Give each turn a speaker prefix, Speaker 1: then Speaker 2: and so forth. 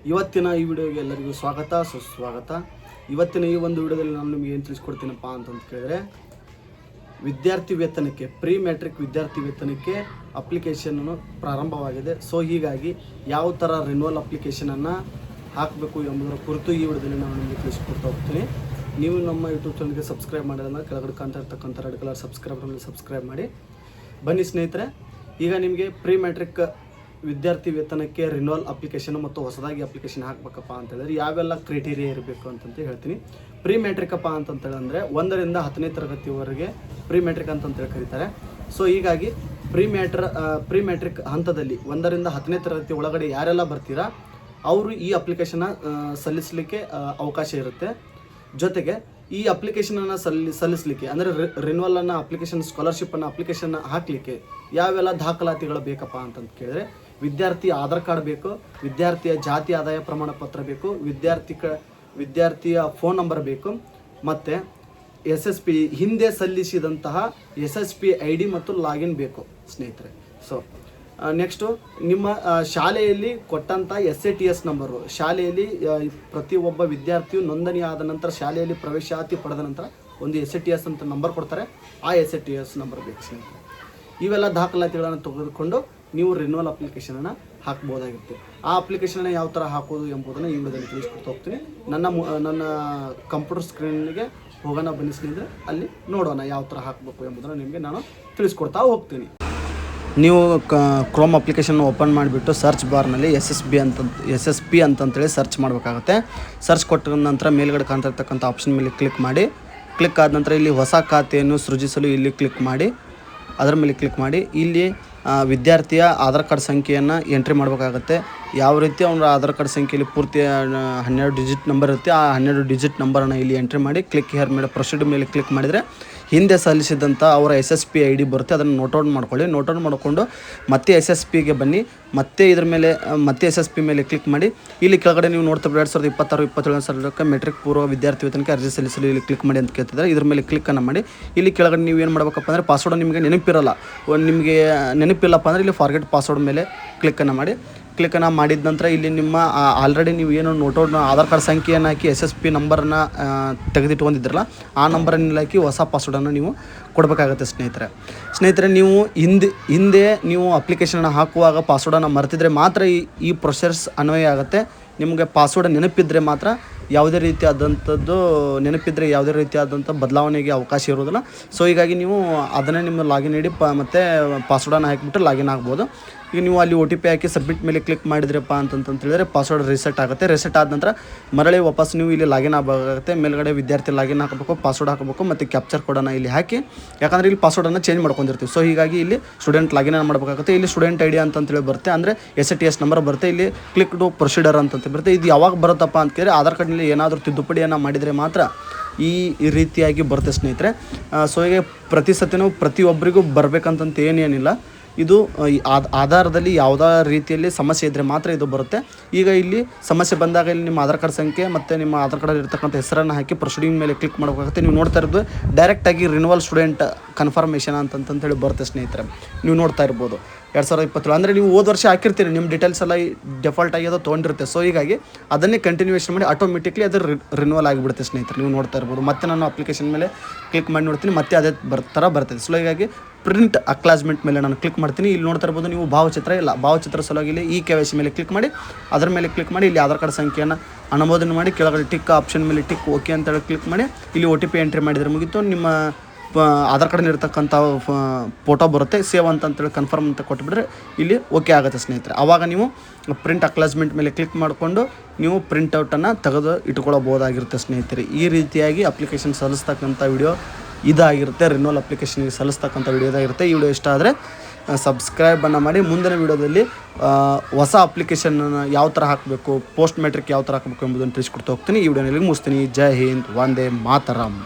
Speaker 1: ಇವತ್ತಿನ ಈ ವಿಡಿಯೋಗೆ ಎಲ್ಲರಿಗೂ ಸ್ವಾಗತ ಸುಸ್ವಾಗತ. ಇವತ್ತಿನ ಈ ಒಂದು ವಿಡಿಯೋದಲ್ಲಿ ನಾನು ನಿಮಗೆ ಏನು ತಿಳಿಸ್ಕೊಡ್ತೀನಪ್ಪ ಅಂತಂತ ಕೇಳಿದ್ರೆ, ವಿದ್ಯಾರ್ಥಿ ವೇತನಕ್ಕೆ ಪ್ರೀ ಮ್ಯಾಟ್ರಿಕ್ ವಿದ್ಯಾರ್ಥಿ ವೇತನಕ್ಕೆ ಅಪ್ಲಿಕೇಶನ್ನು ಪ್ರಾರಂಭವಾಗಿದೆ. ಸೊ ಹೀಗಾಗಿ ಯಾವ ಥರ ರಿನ್ಯೂವಲ್ ಅಪ್ಲಿಕೇಶನನ್ನು ಹಾಕಬೇಕು ಎಂಬುದರ ಕುರಿತು ಈ ವಿಡಿಯೋದಲ್ಲಿ ನಾನು ನಿಮಗೆ ತಿಳಿಸ್ಕೊಡ್ತಾ ಹೋಗ್ತೀನಿ. ನೀವು ನಮ್ಮ ಯೂಟ್ಯೂಬ್ ಚಾನಲ್ಗೆ ಸಬ್ಸ್ಕ್ರೈಬ್ ಮಾಡಿದ್ರೆ ಕೆಳಗಡೆ ಕಾಣ್ತಾ ಇರ್ತಕ್ಕಂಥ ರೆಡ್ ಕಲರ್ ಸಬ್ಸ್ಕ್ರೈಬ್ ಮಾಡಿ. ಬನ್ನಿ ಸ್ನೇಹಿತರೆ, ಈಗ ನಿಮಗೆ ಪ್ರೀ ಮ್ಯಾಟ್ರಿಕ್ ವಿದ್ಯಾರ್ಥಿ ವೇತನಕ್ಕೆ ರಿನ್ಯೂವಲ್ ಅಪ್ಲಿಕೇಶನ್ ಮತ್ತು ಹೊಸದಾಗಿ ಅಪ್ಲಿಕೇಶನ್ ಹಾಕಬೇಕಪ್ಪ ಅಂತ ಹೇಳಿದ್ರೆ ಯಾವೆಲ್ಲ ಕ್ರೈಟೀರಿಯಾ ಇರಬೇಕು ಅಂತಂತ ಹೇಳ್ತೀನಿ. ಪ್ರೀ ಮ್ಯಾಟ್ರಿಕಪ್ಪ ಅಂತಂತೇಳಂದರೆ 1ರಿಂದ 10ನೇ ತರಗತಿವರೆಗೆ ಪ್ರೀ ಮ್ಯಾಟ್ರಿಕ್ ಅಂತಂತೇಳಿ ಕರೀತಾರೆ. ಸೊ ಹೀಗಾಗಿ ಪ್ರೀ ಮ್ಯಾಟ್ರಿಕ್ ಹಂತದಲ್ಲಿ 1ರಿಂದ 10ನೇ ತರಗತಿ ಒಳಗಡೆ ಯಾರೆಲ್ಲ ಬರ್ತೀರಾ ಅವರು ಈ ಅಪ್ಲಿಕೇಶನ್ನ ಸಲ್ಲಿಸಲಿಕ್ಕೆ ಅವಕಾಶ ಇರುತ್ತೆ. ಜೊತೆಗೆ ಈ ಅಪ್ಲಿಕೇಶನನ್ನು ಸಲ್ಲಿಸಲಿಕ್ಕೆ ಅಂದರೆ ರಿನ್ಯೂವಲನ್ನು ಅಪ್ಲಿಕೇಶನ್ ಸ್ಕಾಲರ್ಶಿಪ್ಪನ್ನು ಅಪ್ಲಿಕೇಶನ್ ಹಾಕಲಿಕ್ಕೆ ಯಾವೆಲ್ಲ ದಾಖಲಾತಿಗಳು ಬೇಕಪ್ಪ ಅಂತಂತ ಕೇಳಿದ್ರೆ, ವಿದ್ಯಾರ್ಥಿ ಆಧಾರ್ ಕಾರ್ಡ್ ಬೇಕು, ವಿದ್ಯಾರ್ಥಿಯ ಜಾತಿ ಆದಾಯ ಪ್ರಮಾಣ ಪತ್ರ ಬೇಕು, ವಿದ್ಯಾರ್ಥಿಯ ಫೋನ್ ನಂಬರ್ ಬೇಕು, ಮತ್ತು SSP ಹಿಂದೆ ಸಲ್ಲಿಸಿದಂತಹ SSP ID ಮತ್ತು ಲಾಗಿನ್ ಬೇಕು ಸ್ನೇಹಿತರೆ. ಸೊ ನೆಕ್ಸ್ಟು ನಿಮ್ಮ ಶಾಲೆಯಲ್ಲಿ ಕೊಟ್ಟಂಥ SATS ನಂಬರು, ಶಾಲೆಯಲ್ಲಿ ಪ್ರತಿಯೊಬ್ಬ ವಿದ್ಯಾರ್ಥಿಯು ನೋಂದಣಿ ಆದ ನಂತರ ಶಾಲೆಯಲ್ಲಿ ಪ್ರವೇಶಾತಿ ಪಡೆದ ನಂತರ ಒಂದು SATS ಅಂತ ನಂಬರ್ ಕೊಡ್ತಾರೆ, ಆ SATS ನಂಬರ್ ಬೇಕು ಸ್ನೇಹಿತರೆ. ಇವೆಲ್ಲ ದಾಖಲಾತಿಗಳನ್ನು ತೆಗೆದುಕೊಂಡು ನೀವು ರಿನ್ಯೂವಲ್ ಅಪ್ಲಿಕೇಶನನ್ನು ಹಾಕ್ಬೋದಾಗಿರುತ್ತೆ. ಆ ಅಪ್ಲಿಕೇಶನ್ನ ಯಾವ ಥರ ಹಾಕೋದು ಎಂಬುದನ್ನು ಈ ವಿಡಿಯೋದಲ್ಲಿ ತಿಳಿಸ್ಕೊಡ್ತಾ ಹೋಗ್ತೀನಿ. ನನ್ನ ಕಂಪ್ಯೂಟರ್ ಸ್ಕ್ರೀನ್ಗೆ ಹೋಗೋಣ ಬನ್ನಿ ಸ್ನೇಹಿತರೆ, ಅಲ್ಲಿ ನೋಡೋಣ ಯಾವ ಥರ ಹಾಕಬೇಕು ಎಂಬುದನ್ನು ನಿಮಗೆ ನಾನು ತಿಳಿಸ್ಕೊಡ್ತಾ ಹೋಗ್ತೀನಿ. ನೀವು ಕ್ರೋಮ್ ಅಪ್ಲಿಕೇಶನ್ ಓಪನ್ ಮಾಡಿಬಿಟ್ಟು ಸರ್ಚ್ ಬಾರ್ನಲ್ಲಿ SSP ಅಂತಂತೇಳಿ ಸರ್ಚ್ ಮಾಡಬೇಕಾಗುತ್ತೆ. ಸರ್ಚ್ ಕೊಟ್ಟ ನಂತರ ಮೇಲ್ಗಡೆ ಕಾಣ್ತಾ ಇರ್ತಕ್ಕಂಥ ಆಪ್ಷನ್ ಮೇಲೆ ಕ್ಲಿಕ್ ಮಾಡಿ. ಕ್ಲಿಕ್ ಆದ ನಂತರ ಇಲ್ಲಿ ಹೊಸ ಖಾತೆಯನ್ನು ಸೃಜಿಸಲು ಇಲ್ಲಿ ಕ್ಲಿಕ್ ಮಾಡಿ. ಅದರ ಮೇಲೆ ಕ್ಲಿಕ್ ಮಾಡಿ ಇಲ್ಲಿ ವಿದ್ಯಾರ್ಥಿಯ ಆಧಾರ್ ಕಾರ್ಡ್ ಸಂಖ್ಯೆಯನ್ನು ಎಂಟ್ರಿ ಮಾಡಬೇಕಾಗತ್ತೆ. ಯಾವ ರೀತಿ ಅವರ ಆಧಾರ್ ಕಾರ್ಡ್ ಸಂಖ್ಯೆಯಲ್ಲಿ ಪೂರ್ತಿ 12 ಡಿಜಿಟ್ ನಂಬರ್ ಇರುತ್ತೆ, ಆ 12 ಡಿಜಿಟ್ ನಂಬರನ್ನು ಇಲ್ಲಿ ಎಂಟ್ರಿ ಮಾಡಿ ಕ್ಲಿಕ್ ಹಿಯರ್ ಮೇಲೆ ಪ್ರೊಸೀಡ್ ಮೇಲೆ ಕ್ಲಿಕ್ ಮಾಡಿದರೆ ಹಿಂದೆ ಸಲ್ಲಿಸಿದಂಥ ಅವರ SSP ID ಬರುತ್ತೆ. ಅದನ್ನು ನೋಟ್ ಔಟ್ ಮಾಡ್ಕೊಳ್ಳಿ. ನೋಟ್ ಔಟ್ ಮಾಡಿಕೊಂಡು ಮತ್ತೆ SSPಗೆ ಬನ್ನಿ. ಮತ್ತೆ ಇದ್ರ ಮೇಲೆ ಮತ್ತೆ SSP ಮೇಲೆ ಕ್ಲಿಕ್ ಮಾಡಿ. ಇಲ್ಲಿ ಕೆಳಗಡೆ ನೀವು ನೋಡ್ತಾ 2026-27 ಸಾಲಕ್ಕೆ ಮೆಟ್ರಿಕ್ ಪೂರ್ವ ವಿದ್ಯಾರ್ಥಿ ವೇತನಕ್ಕೆ ಅರ್ಜಿ ಸಲ್ಲಿಸಲು ಇಲ್ಲಿ ಕ್ಲಿಕ್ ಮಾಡಿ ಅಂತ ಕೇಳ್ತಿದ್ದಾರೆ. ಇದ್ರ ಮೇಲೆ ಕ್ಲಿಕ್ಕನ್ನು ಮಾಡಿ. ಇಲ್ಲಿ ಕೆಳಗಡೆ ನೀವು ಏನು ಮಾಡಬೇಕಪ್ಪ ಅಂದರೆ, ಪಾಸ್ವರ್ಡ್ ನಿಮಗೆ ನೆನಪಿರಲ್ಲ, ನಿಮಗೆ ನೆನಪಿಲ್ಲಪ್ಪ ಅಂದರೆ ಇಲ್ಲಿ ಫಾರ್ಗೆಟ್ ಪಾಸ್ವರ್ಡ್ ಮೇಲೆ ಕ್ಲಿಕ್ಕನ್ನು ಮಾಡಿ. ಕ್ಲಿಕ್ಕನ್ನು ಮಾಡಿದ ನಂತರ ಇಲ್ಲಿ ನಿಮ್ಮ ಆಲ್ರೆಡಿ ನೀವು ಏನು ನೋಟೌಟ್ ಆಧಾರ್ ಕಾರ್ಡ್ ಸಂಖ್ಯೆಯನ್ನು ಹಾಕಿ SSP ನಂಬರನ್ನು ತೆಗೆದಿಟ್ಕೊಂಡಿದ್ರಲ್ಲ, ಆ ನಂಬರನ್ನು ಹಾಕಿ ಹೊಸ ಪಾಸ್ವರ್ಡನ್ನು ನೀವು ಕೊಡಬೇಕಾಗತ್ತೆ ಸ್ನೇಹಿತರೆ. ನೀವು ಹಿಂದೆ ನೀವು ಅಪ್ಲಿಕೇಶನನ್ನು ಹಾಕುವಾಗ ಪಾಸ್ವರ್ಡನ್ನು ಮರೆತಿದ್ರೆ ಮಾತ್ರ ಈ ಪ್ರೊಸೆಸ್ ಅನ್ವಯ ಆಗುತ್ತೆ. ನಿಮಗೆ ಪಾಸ್ವರ್ಡ್ ನೆನಪಿದ್ದರೆ ಮಾತ್ರ ಯಾವುದೇ ರೀತಿಯಾದಂಥ ಬದಲಾವಣೆಗೆ ಅವಕಾಶ ಇರೋದಿಲ್ಲ. ಸೊ ಹೀಗಾಗಿ ನೀವು ಅದನ್ನೇ ನಿಮ್ಮ ಲಾಗಿನ್ ಐಡಿ ಮತ್ತು ಪಾಸ್ವರ್ಡನ್ನು ಹಾಕಿಬಿಟ್ಟು ಲಾಗಿನ್ ಆಗ್ಬೋದು. ಈಗ ನೀವು ಅಲ್ಲಿ OTP ಹಾಕಿ ಸಬ್ಮಿಟ್ ಮೇಲೆ ಕ್ಲಿಕ್ ಮಾಡಿದ್ರಪ್ಪ ಅಂತಂತೇಳಿದರೆ ಪಾಸ್ವರ್ಡ್ ರಿಸೆಟ್ ಆಗುತ್ತೆ. ರಿಸೆಟ್ ಆದ ನಂತರ ಮರಳಿ ವಾಪಸ್ ನೀವು ಇಲ್ಲಿ ಲಾಗಿನ್ ಆಗಬೇಕಾಗುತ್ತೆ. ಮೇಲ್ಗಡೆ ವಿದ್ಯಾರ್ಥಿ ಲಾಗಿನ್ ಹಾಕಬೇಕು, ಪಾಸ್ವರ್ಡ್ ಹಾಕಬೇಕು ಮತ್ತು ಕ್ಯಾಪ್ಚರ್ ಕೋಡನ್ನು ಇಲ್ಲಿ ಹಾಕಿ, ಯಾಕಂದರೆ ಇಲ್ಲಿ ಪಾಸ್ವರ್ಡನ್ನು ಚೇಂಜ್ ಮಾಡ್ಕೊಂಡಿರ್ತೀವಿ. ಸೊ ಹೀಗಾಗಿ ಇಲ್ಲಿ ಸ್ಟೂಡೆಂಟ್ ಲಾಗಿನ್ ಮಾಡಬೇಕಾಗುತ್ತೆ. ಇಲ್ಲಿ ಸ್ಟೂಡೆಂಟ್ ID ಅಂತಂತೇಳಿ ಬರುತ್ತೆ, ಅಂದರೆ SATS ನಂಬರ್ ಬರುತ್ತೆ. ಇಲ್ಲಿ ಕ್ಲಿಕ್ ಟು ಪ್ರೊಸೀಡರ್ ಅಂತಂತ ಬರುತ್ತೆ. ಇದು ಯಾವಾಗ ಬರುತ್ತಪ್ಪ ಅಂತ ಕೇಳಿದ್ರೆ, ಆಧಾರ್ ಕಾರ್ಡ್ನಲ್ಲಿ ಏನಾದರೂ ತಿದ್ದುಪಡಿಯನ್ನು ಮಾಡಿದರೆ ಮಾತ್ರ ಈ ರೀತಿಯಾಗಿ ಬರುತ್ತೆ ಸ್ನೇಹಿತರೆ. ಸೊ ಹೀಗೆ ಪ್ರತಿ ಸತಿನೂ ಪ್ರತಿಯೊಬ್ಬರಿಗೂ ಬರಬೇಕಂತಂತ ಏನೇನಿಲ್ಲ. ಇದು ಆಧಾರದಲ್ಲಿ ಯಾವುದೇ ರೀತಿಯಲ್ಲಿ ಸಮಸ್ಯೆ ಇದ್ದರೆ ಮಾತ್ರ ಇದು ಬರುತ್ತೆ. ಈಗ ಇಲ್ಲಿ ಸಮಸ್ಯೆ ಬಂದಾಗ ಇಲ್ಲಿ ನಿಮ್ಮ ಆಧಾರ್ ಕಾರ್ಡ್ ಸಂಖ್ಯೆ ಮತ್ತು ನಿಮ್ಮ ಆಧಾರ್ ಕಾರ್ಡಲ್ಲಿ ಇರ್ತಕ್ಕಂಥ ಹೆಸರನ್ನು ಹಾಕಿ ಪ್ರೊಸೀಡಿಂಗ್ ಮೇಲೆ ಕ್ಲಿಕ್ ಮಾಡಬೇಕಾಗುತ್ತೆ. ನೀವು ನೋಡ್ತಾ ಇರೋದು ಡೈರೆಕ್ಟಾಗಿ ರಿನ್ಯೂವಲ್ ಸ್ಟೂಡೆಂಟ್ ಕನ್ಫರ್ಮೇಷನ್ ಅಂತಂತೇಳಿ ಬರುತ್ತೆ ಸ್ನೇಹಿತರೆ. ನೀವು ನೋಡ್ತಾ ಇರ್ಬೋದು 2027, ಅಂದರೆ ನೀವು ಹೋದ ವರ್ಷ ಹಾಕಿರ್ತೀರಿ, ನಿಮ್ಮ ಡೀಟೇಲ್ಸ್ ಎಲ್ಲ ಡೆಫಾಲ್ಟ್ ಆಗಿ ಅದು ತೊಗೊಂಡಿರುತ್ತೆ. ಸೊ ಹೀಗಾಗಿ ಅದನ್ನೇ ಕಂಟಿನ್ಯೂಷನ್ ಮಾಡಿ ಆಟೋಮೆಟಿಕ್ಲಿ ಅದು ರಿನ್ಯೂವಲ್ ಆಗಿಬಿಡುತ್ತೆ ಸ್ನೇಹಿತರೆ. ನೀವು ನೋಡ್ತಾ ಇರ್ಬೋದು. ಮತ್ತೆ ನಾನು ಅಪ್ಲಿಕೇಶನ್ ಮೇಲೆ ಕ್ಲಿಕ್ ಮಾಡಿ ನೋಡ್ತೀನಿ, ಮತ್ತೆ ಅದೇ ಥರ ಬರ್ತದೆ. ಸೊ ಹೀಗಾಗಿ ಪ್ರಿಂಟ್ ಅಕ್ಲಾಜ್ಮೆಂಟ್ ಮೇಲೆ ನಾನು ಕ್ಲಿಕ್ ಮಾಡ್ತೀನಿ. ಇಲ್ಲಿ ನೋಡ್ತಾ ಇರ್ಬೋದು ನೀವು ಭಾವಚಿತ್ರ ಸಲುವಾಗಿ ಇಲ್ಲಿ KYC ಮೇಲೆ ಕ್ಲಿಕ್ ಮಾಡಿ, ಅದರ ಮೇಲೆ ಕ್ಲಿಕ್ ಮಾಡಿ ಇಲ್ಲಿ ಆಧಾರ್ ಕಾರ್ಡ್ ಸಂಖ್ಯೆಯನ್ನು ಅನುಮೋದನೆ ಮಾಡಿ ಕೆಳಗಡೆ ಟಿಕ್ ಆಪ್ಷನ್ ಮೇಲೆ ಟಿಕ್ ಓಕೆ ಅಂತೇಳಿ ಕ್ಲಿಕ್ ಮಾಡಿ ಇಲ್ಲಿ OTP ಎಂಟ್ರಿ ಮಾಡಿದರೆ ಮುಗಿತು. ನಿಮ್ಮ ಆಧಾರ್ ಕಾರ್ಡ್ನಲ್ಲಿ ಇರ್ತಕ್ಕಂಥ ಫೋಟೋ ಬರುತ್ತೆ, ಸೇವ್ ಅಂತೇಳಿ ಕನ್ಫರ್ಮ್ ಅಂತ ಕೊಟ್ಬಿಟ್ರೆ ಇಲ್ಲಿ ಓಕೆ ಆಗುತ್ತೆ ಸ್ನೇಹಿತರೆ. ಆವಾಗ ನೀವು ಪ್ರಿಂಟ್ ಅಕ್ಲಾಜ್ಮೆಂಟ್ ಮೇಲೆ ಕ್ಲಿಕ್ ಮಾಡಿಕೊಂಡು ನೀವು ಪ್ರಿಂಟೌಟನ್ನು ತೆಗೆದು ಇಟ್ಕೊಳ್ಳಬಹುದಾಗಿರುತ್ತೆ ಸ್ನೇಹಿತರೆ. ಈ ರೀತಿಯಾಗಿ ಅಪ್ಲಿಕೇಶನ್ ಸಲ್ಲಿಸ್ತಕ್ಕಂಥ ವಿಡಿಯೋ ಇದಾಗಿರುತ್ತೆ. ರಿನ್ಯೂವಲ್ ಅಪ್ಲಿಕೇಶನ್ಗೆ ಸಲ್ಲಿಸ್ತಕ್ಕಂಥ ವಿಡಿಯೋ ಇದಾಗಿರುತ್ತೆ. ಈ ವಿಡಿಯೋ ಇಷ್ಟ ಆದರೆ ಸಬ್ಸ್ಕ್ರೈಬನ್ನು ಮಾಡಿ. ಮುಂದಿನ ವಿಡಿಯೋದಲ್ಲಿ ಹೊಸ ಅಪ್ಲಿಕೇಶನನ್ನು ಯಾವ ಥರ ಹಾಕಬೇಕು, ಪೋಸ್ಟ್ ಮ್ಯಾಟ್ರಿಕ್ ಯಾವ ಥರ ಹಾಕಬೇಕು ಎಂಬುದನ್ನು ತಿಳಿಸ್ಕೊಡ್ತಾ ಹೋಗ್ತೀನಿ. ಈ ವಿಡಿಯೋನಲ್ಲಿ ಮುಗಿಸ್ತೀನಿ. ಜೈ ಹಿಂದ್, ವಂದೇ ಮಾತರಂ.